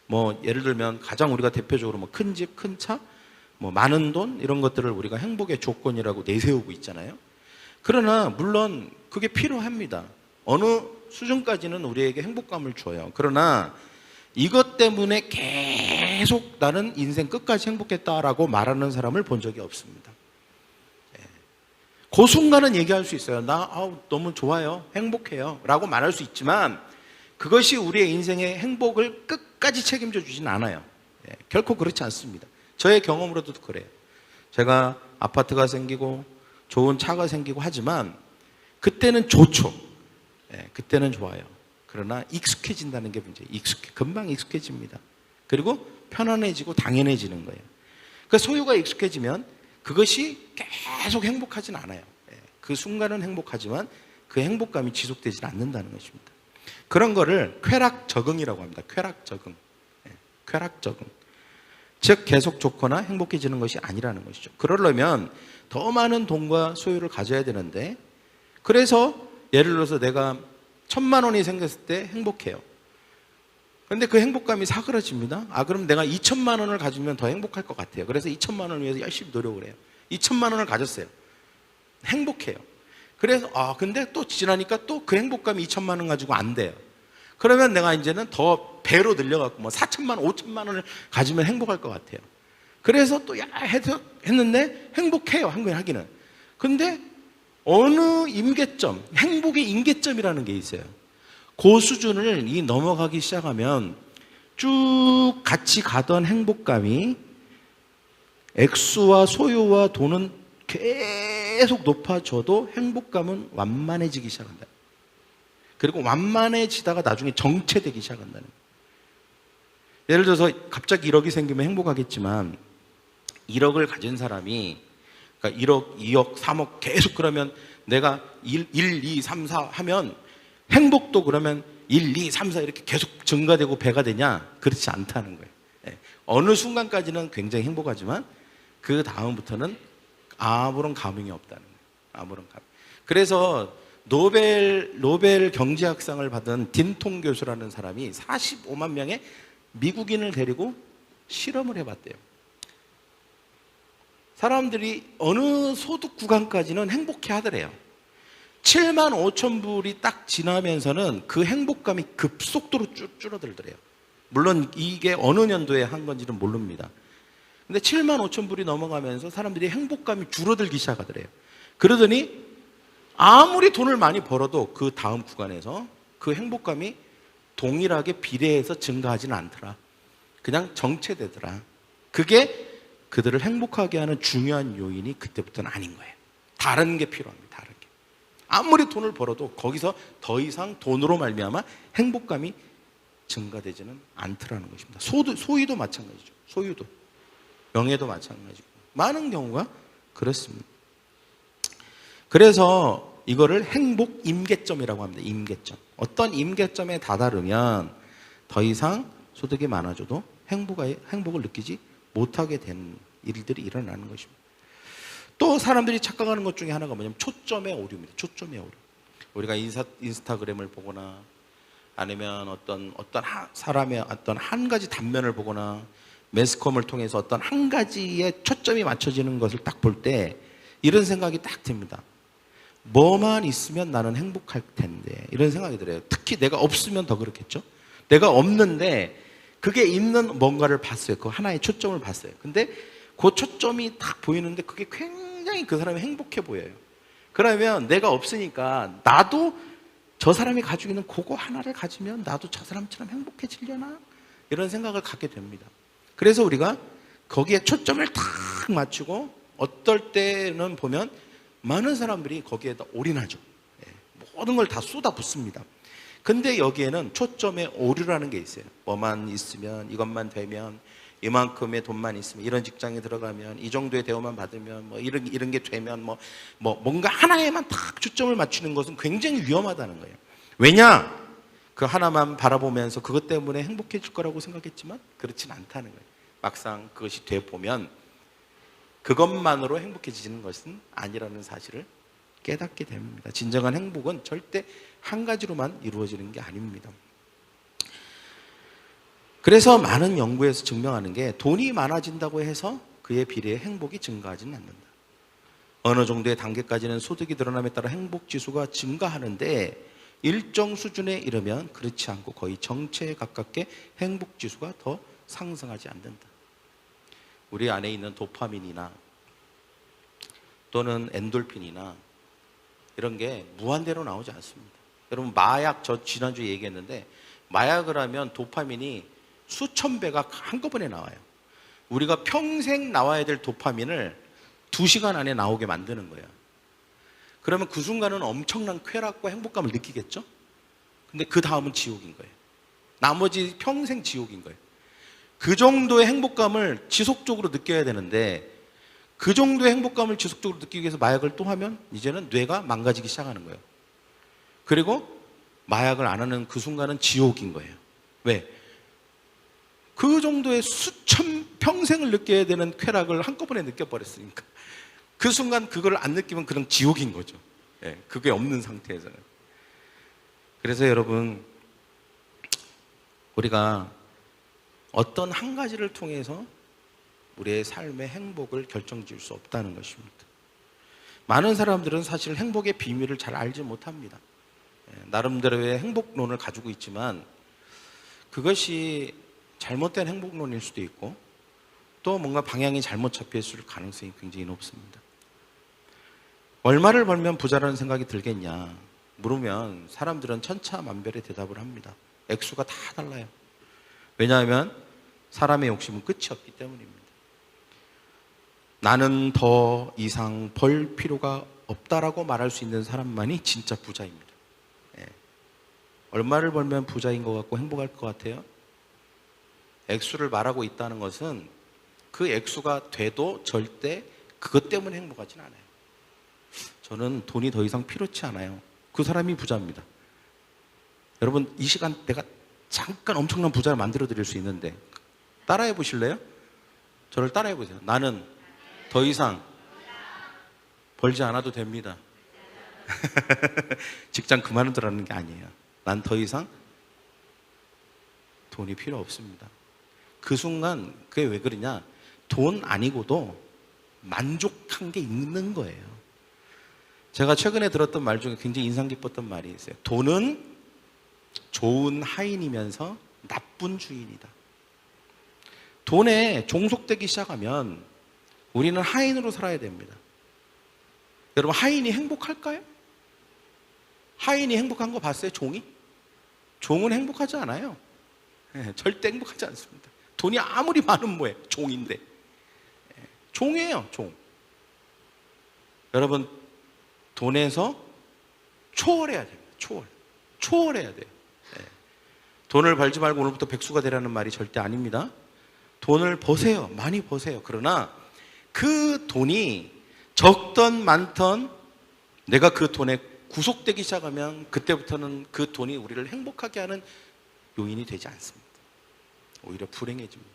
뭐 예를 들면 가장 우리가 대표적으로 뭐 큰 집, 큰 차, 뭐 많은 돈, 이런 것들을 우리가 행복의 조건이라고 내세우고 있잖아요. 그러나 물론 그게 필요합니다. 어느 수준까지는 우리에게 행복감을 줘요. 그러나 이것 때문에 계속 나는 인생 끝까지 행복했다라고 말하는 사람을 본 적이 없습니다. 그 순간은 얘기할 수 있어요. 나 너무 좋아요, 행복해요 라고 말할 수 있지만 그것이 우리의 인생의 행복을 끝까지 책임져 주진 않아요. 결코 그렇지 않습니다. 저의 경험으로도 그래요. 제가 아파트가 생기고 좋은 차가 생기고 하지만 그때는 좋죠. 그때는 좋아요. 그러나 익숙해진다는 게 문제예요. 금방 익숙해집니다. 그리고 편안해지고 당연해지는 거예요. 그러니까 소유가 익숙해지면 그것이 계속 행복하진 않아요. 그 순간은 행복하지만 그 행복감이 지속되지 않는다는 것입니다. 그런 거를 쾌락 적응이라고 합니다. 쾌락 적응. 즉 계속 좋거나 행복해지는 것이 아니라는 것이죠. 그러려면 더 많은 돈과 소유를 가져야 되는데, 그래서 예를 들어서 내가 1,000만 원이 생겼을 때 행복해요. 근데 그 행복감이 사그라집니다. 그럼 내가 2,000만 원을 가지면 더 행복할 것 같아요. 그래서 2,000만 원을 위해서 열심히 노력을 해요. 2,000만 원을 가졌어요. 행복해요. 그래서 근데 또 지나니까 또 그 행복감이 2,000만 원 가지고 안 돼요. 그러면 내가 이제는 더 배로 늘려갖고 뭐 4,000만 원, 5,000만 원을 가지면 행복할 것 같아요. 그래서 또 했는데 행복해요. 하기는. 근데 어느 임계점, 행복의 임계점이라는 게 있어요. 그 수준을 넘어가기 시작하면 쭉 같이 가던 행복감이 액수와 소유와 돈은 계속 높아져도 행복감은 완만해지기 시작한다. 그리고 완만해지다가 나중에 정체되기 시작한다는 거예요. 예를 들어서 갑자기 1억이 생기면 행복하겠지만 1억을 가진 사람이 그러니까 1억, 2억, 3억 계속 그러면 내가 1, 2, 3, 4 하면 행복도 그러면 1, 2, 3, 4 이렇게 계속 증가되고 배가 되냐? 그렇지 않다는 거예요. 어느 순간까지는 굉장히 행복하지만 그 다음부터는 아무런 감흥이 없다는 거예요. 아무런 감흥. 그래서 노벨 경제학상을 받은 딘통 교수라는 사람이 45만 명의 미국인을 데리고 실험을 해봤대요. 사람들이 어느 소득 구간까지는 행복해 하더래요. 7만 5천 불이 딱 지나면서는 그 행복감이 급속도로 줄어들더래요. 물론 이게 어느 년도에 한 건지는 모릅니다. 근데 7만 5천 불이 넘어가면서 사람들이 행복감이 줄어들기 시작하더래요. 그러더니 아무리 돈을 많이 벌어도 그 다음 구간에서 그 행복감이 동일하게 비례해서 증가하지는 않더라. 그냥 정체되더라. 그게 그들을 행복하게 하는 중요한 요인이 그때부터는 아닌 거예요. 다른 게 필요합니다. 다른 게. 아무리 돈을 벌어도 거기서 더 이상 돈으로 말미암아 행복감이 증가되지는 않더라는 것입니다. 소유도 마찬가지죠. 소유도. 명예도 마찬가지고. 많은 경우가 그렇습니다. 그래서 이거를 행복 임계점이라고 합니다. 임계점. 어떤 임계점에 다다르면 더 이상 소득이 많아져도 행복을 느끼지 못하게 된 일들이 일어나는 것입니다. 또 사람들이 착각하는 것 중에 하나가 뭐냐면 초점의 오류입니다. 초점의 오류. 우리가 인스타그램을 보거나 아니면 어떤 사람의 어떤 한 가지 단면을 보거나 매스컴을 통해서 어떤 한 가지에 초점이 맞춰지는 것을 딱 볼 때 이런 생각이 딱 듭니다. 뭐만 있으면 나는 행복할 텐데 이런 생각이 들어요. 특히 내가 없으면 더 그렇겠죠. 내가 없는데 그게 있는 뭔가를 봤어요. 그 하나의 초점을 봤어요. 근데 그 초점이 딱 보이는데 그게 굉장히 그 사람이 행복해 보여요. 그러면 내가 없으니까 나도 저 사람이 가지고 있는 그거 하나를 가지면 나도 저 사람처럼 행복해지려나? 이런 생각을 갖게 됩니다. 그래서 우리가 거기에 초점을 탁 맞추고 어떨 때는 보면 많은 사람들이 거기에다 올인하죠. 모든 걸 다 쏟아붓습니다. 근데 여기에는 초점의 오류라는 게 있어요. 뭐만 있으면, 이것만 되면, 이만큼의 돈만 있으면, 이런 직장에 들어가면, 이 정도의 대우만 받으면, 뭐 이런 게 되면, 뭔가 하나에만 딱 초점을 맞추는 것은 굉장히 위험하다는 거예요. 왜냐? 그 하나만 바라보면서 그것 때문에 행복해질 거라고 생각했지만 그렇진 않다는 거예요. 막상 그것이 돼 보면 그것만으로 행복해지는 것은 아니라는 사실을 깨닫게 됩니다. 진정한 행복은 절대 한 가지로만 이루어지는 게 아닙니다. 그래서 많은 연구에서 증명하는 게 돈이 많아진다고 해서 그에 비례해 행복이 증가하지는 않는다. 어느 정도의 단계까지는 소득이 늘어남에 따라 행복지수가 증가하는데 일정 수준에 이르면 그렇지 않고 거의 정체에 가깝게 행복지수가 더 상승하지 않는다. 우리 안에 있는 도파민이나 또는 엔돌핀이나 이런 게 무한대로 나오지 않습니다. 여러분 마약, 저 지난주에 얘기했는데 마약을 하면 도파민이 수천 배가 한꺼번에 나와요. 우리가 평생 나와야 될 도파민을 2시간 안에 나오게 만드는 거예요. 그러면 그 순간은 엄청난 쾌락과 행복감을 느끼겠죠? 근데 그 다음은 지옥인 거예요. 나머지 평생 지옥인 거예요. 그 정도의 행복감을 지속적으로 느껴야 되는데 그 정도의 행복감을 지속적으로 느끼기 위해서 마약을 또 하면 이제는 뇌가 망가지기 시작하는 거예요. 그리고 마약을 안 하는 그 순간은 지옥인 거예요. 왜? 그 정도의 수천 평생을 느껴야 되는 쾌락을 한꺼번에 느껴버렸으니까 그 순간 그걸 안 느끼면 그냥 지옥인 거죠. 그게 없는 상태에서는. 그래서 여러분, 우리가 어떤 한 가지를 통해서 우리의 삶의 행복을 결정지을 수 없다는 것입니다. 많은 사람들은 사실 행복의 비밀을 잘 알지 못합니다. 나름대로의 행복론을 가지고 있지만 그것이 잘못된 행복론일 수도 있고 또 뭔가 방향이 잘못 잡혀 있을 가능성이 굉장히 높습니다. 얼마를 벌면 부자라는 생각이 들겠냐 물으면 사람들은 천차만별의 대답을 합니다. 액수가 다 달라요. 왜냐하면 사람의 욕심은 끝이 없기 때문입니다. 나는 더 이상 벌 필요가 없다라고 말할 수 있는 사람만이 진짜 부자입니다. 얼마를 벌면 부자인 것 같고 행복할 것 같아요? 액수를 말하고 있다는 것은 그 액수가 돼도 절대 그것 때문에 행복하진 않아요. 저는 돈이 더 이상 필요치 않아요. 그 사람이 부자입니다. 여러분, 이 시간 내가 잠깐 엄청난 부자를 만들어 드릴 수 있는데 따라해 보실래요? 저를 따라해 보세요. 나는 더 이상 벌지 않아도 됩니다. 직장 그만두라는 게 아니에요. 난 더 이상 돈이 필요 없습니다. 그 순간 그게 왜 그러냐? 돈 아니고도 만족한 게 있는 거예요. 제가 최근에 들었던 말 중에 굉장히 인상 깊었던 말이 있어요. 돈은 좋은 하인이면서 나쁜 주인이다. 돈에 종속되기 시작하면 우리는 하인으로 살아야 됩니다. 여러분, 하인이 행복할까요? 하인이 행복한 거 봤어요? 종이? 종은 행복하지 않아요. 절대 행복하지 않습니다. 돈이 아무리 많으면 뭐예요? 종인데. 종이에요, 종. 여러분, 돈에서 초월해야 됩니다. 초월해야 돼요. 돈을 벌지 말고 오늘부터 백수가 되라는 말이 절대 아닙니다. 돈을 버세요. 많이 버세요. 그러나 그 돈이 적던 많던 내가 그 돈에 구속되기 시작하면 그때부터는 그 돈이 우리를 행복하게 하는 요인이 되지 않습니다. 오히려 불행해집니다.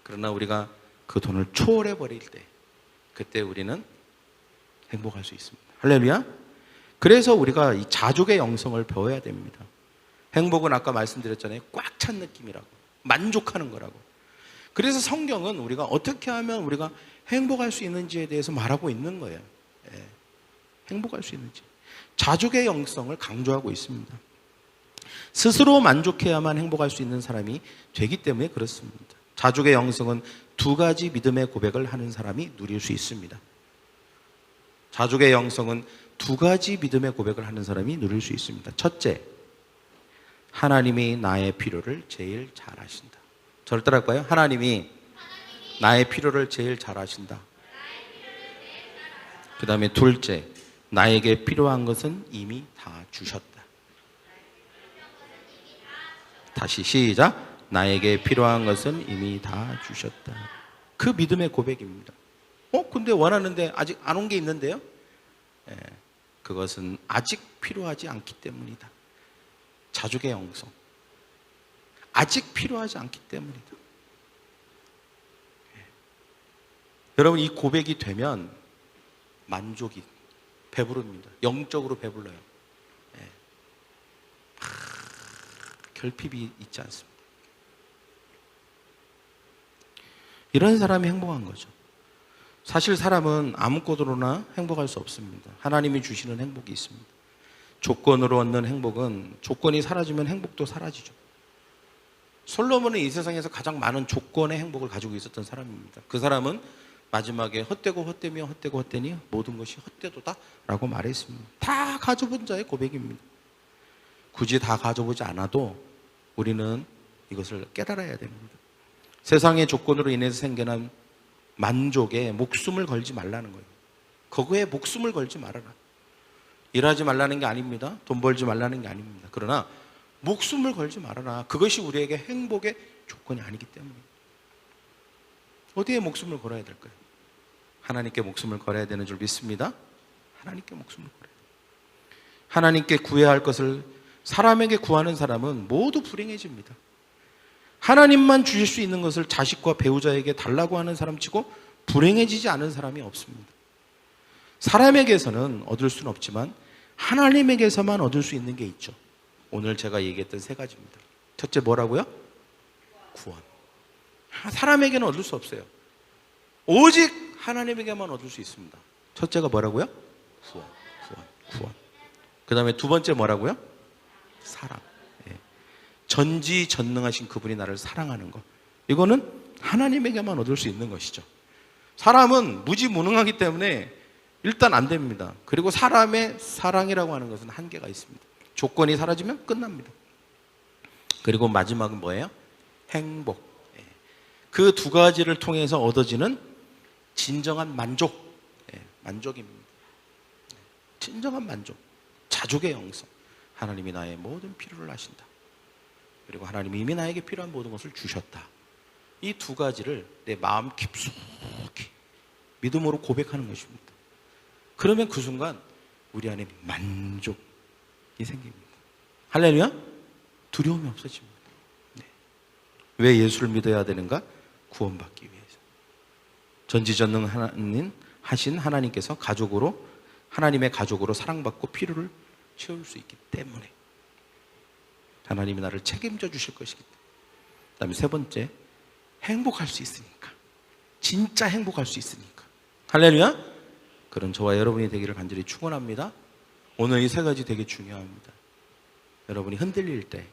그러나 우리가 그 돈을 초월해 버릴 때 그때 우리는 행복할 수 있습니다. 할렐루야. 그래서 우리가 이 자족의 영성을 배워야 됩니다. 행복은 아까 말씀드렸잖아요. 꽉 찬 느낌이라고. 만족하는 거라고. 그래서 성경은 우리가 어떻게 하면 우리가 행복할 수 있는지에 대해서 말하고 있는 거예요. 행복할 수 있는지. 자족의 영성을 강조하고 있습니다. 스스로 만족해야만 행복할 수 있는 사람이 되기 때문에 그렇습니다. 자족의 영성은 두 가지 믿음의 고백을 하는 사람이 누릴 수 있습니다. 자족의 영성은 두 가지 믿음의 고백을 하는 사람이 누릴 수 있습니다. 첫째, 하나님이 나의 필요를 제일 잘 아신다. 저를 따라할까요? 하나님이 나의 필요를 제일 잘 아신다. 그 다음에 둘째, 나에게 필요한 것은 이미 다 주셨다. 다시 시작. 나에게 필요한 것은 이미 다 주셨다. 그 믿음의 고백입니다. 근데 원하는데 아직 안 온 게 있는데요? 그것은 아직 필요하지 않기 때문이다. 자족의 영성. 아직 필요하지 않기 때문이다. 여러분, 이 고백이 되면 만족이 배부릅니다. 영적으로 배불러요. 결핍이 있지 않습니다. 이런 사람이 행복한 거죠. 사실 사람은 아무것으로나 행복할 수 없습니다. 하나님이 주시는 행복이 있습니다. 조건으로 얻는 행복은 조건이 사라지면 행복도 사라지죠. 솔로몬은 이 세상에서 가장 많은 조건의 행복을 가지고 있었던 사람입니다. 그 사람은 마지막에 헛되고 헛되며 헛되고 헛되니 모든 것이 헛되도다 라고 말했습니다. 다 가져본 자의 고백입니다. 굳이 다 가져보지 않아도 우리는 이것을 깨달아야 됩니다. 세상의 조건으로 인해서 생겨난 만족에 목숨을 걸지 말라는 거예요. 그거에 목숨을 걸지 말아라. 일하지 말라는 게 아닙니다. 돈 벌지 말라는 게 아닙니다. 그러나 목숨을 걸지 말아라. 그것이 우리에게 행복의 조건이 아니기 때문에. 어디에 목숨을 걸어야 될까요? 하나님께 목숨을 걸어야 되는 줄 믿습니다. 하나님께 목숨을 걸어야 돼요. 하나님께 구해야 할 것을 사람에게 구하는 사람은 모두 불행해집니다. 하나님만 주실 수 있는 것을 자식과 배우자에게 달라고 하는 사람치고 불행해지지 않은 사람이 없습니다. 사람에게서는 얻을 수는 없지만 하나님에게서만 얻을 수 있는 게 있죠. 오늘 제가 얘기했던 세 가지입니다. 첫째 뭐라고요? 구원. 사람에게는 얻을 수 없어요. 오직 하나님에게만 얻을 수 있습니다. 첫째가 뭐라고요? 구원. 그 다음에 두 번째 뭐라고요? 사랑. 전지전능하신 그분이 나를 사랑하는 것. 이거는 하나님에게만 얻을 수 있는 것이죠. 사람은 무지무능하기 때문에 일단 안 됩니다. 그리고 사람의 사랑이라고 하는 것은 한계가 있습니다. 조건이 사라지면 끝납니다. 그리고 마지막은 뭐예요? 행복. 그 두 가지를 통해서 얻어지는 진정한 만족. 만족입니다. 진정한 만족. 자족의 영성. 하나님이 나의 모든 필요를 아신다. 그리고 하나님이 이미 나에게 필요한 모든 것을 주셨다. 이 두 가지를 내 마음 깊숙이 믿음으로 고백하는 것입니다. 그러면 그 순간 우리 안에 만족이 생깁니다. 할렐루야? 두려움이 없어집니다. 왜 예수를 믿어야 되는가? 구원받기 위해서. 전지전능하신 하나님께서 하나님의 가족으로 사랑받고 필요를 채울 수 있기 때문에 하나님이 나를 책임져 주실 것이기 때문에. 그 다음에 세 번째, 행복할 수 있으니까. 진짜 행복할 수 있으니까. 할렐루야? 그런 저와 여러분이 되기를 간절히 축원합니다. 오늘 이 세 가지 되게 중요합니다. 여러분이 흔들릴 때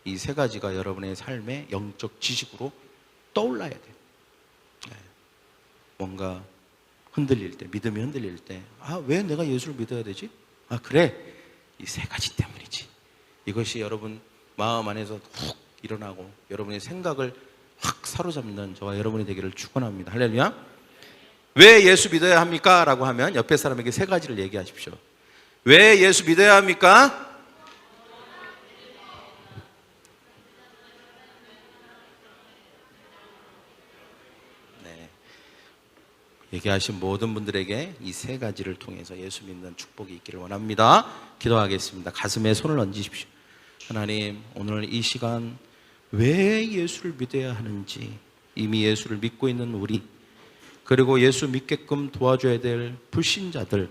이 세 가지가 여러분의 삶의 영적 지식으로 떠올라야 돼요. 뭔가 흔들릴 때, 믿음이 흔들릴 때, 왜 내가 예수를 믿어야 되지? 그래, 이 세 가지 때문이지. 이것이 여러분 마음 안에서 훅 일어나고 여러분의 생각을 확 사로잡는 저와 여러분이 되기를 축원합니다. 할렐루야. 왜 예수 믿어야 합니까? 라고 하면 옆에 사람에게 세 가지를 얘기하십시오. 왜 예수 믿어야 합니까? 얘기하신 모든 분들에게 이 세 가지를 통해서 예수 믿는 축복이 있기를 원합니다. 기도하겠습니다. 가슴에 손을 얹으십시오. 하나님, 오늘 이 시간 왜 예수를 믿어야 하는지, 이미 예수를 믿고 있는 우리, 그리고 예수 믿게끔 도와줘야 될 불신자들,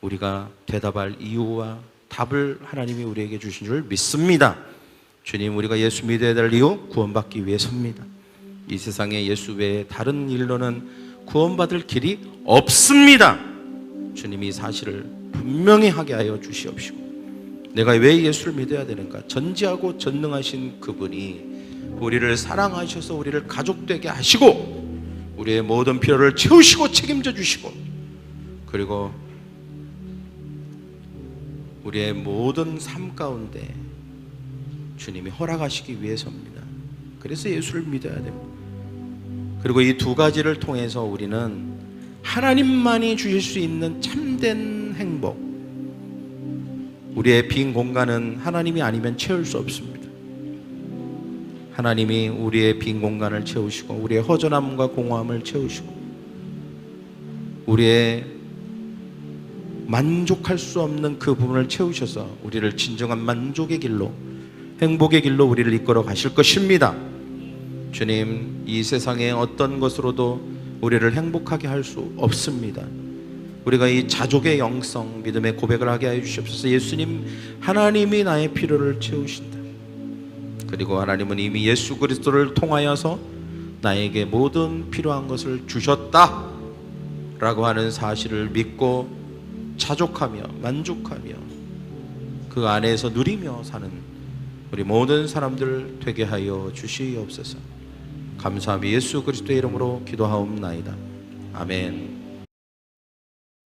우리가 대답할 이유와 답을 하나님이 우리에게 주신 줄 믿습니다. 주님, 우리가 예수 믿어야 될 이유, 구원받기 위해서입니다. 이 세상에 예수 외에 다른 일로는 구원받을 길이 없습니다. 주님, 이 사실을 분명히 하게 하여 주시옵시고, 내가 왜 예수를 믿어야 되는가? 전지하고 전능하신 그분이 우리를 사랑하셔서 우리를 가족되게 하시고 우리의 모든 필요를 채우시고 책임져 주시고, 그리고 우리의 모든 삶 가운데 주님이 허락하시기 위해서입니다. 그래서 예수를 믿어야 됩니다. 그리고 이 두 가지를 통해서 우리는 하나님만이 주실 수 있는 참된 행복, 우리의 빈 공간은 하나님이 아니면 채울 수 없습니다. 하나님이 우리의 빈 공간을 채우시고 우리의 허전함과 공허함을 채우시고 우리의 만족할 수 없는 그 부분을 채우셔서 우리를 진정한 만족의 길로, 행복의 길로 우리를 이끌어 가실 것입니다. 주님, 이 세상의 어떤 것으로도 우리를 행복하게 할 수 없습니다. 우리가 이 자족의 영성, 믿음의 고백을 하게 하여 주시옵소서. 예수님, 하나님이 나의 필요를 채우신다. 그리고 하나님은 이미 예수 그리스도를 통하여서 나에게 모든 필요한 것을 주셨다 라고 하는 사실을 믿고 자족하며 만족하며 그 안에서 누리며 사는 우리 모든 사람들 되게 하여 주시옵소서. 감사하며 예수 그리스도의 이름으로 기도하옵나이다. 아멘.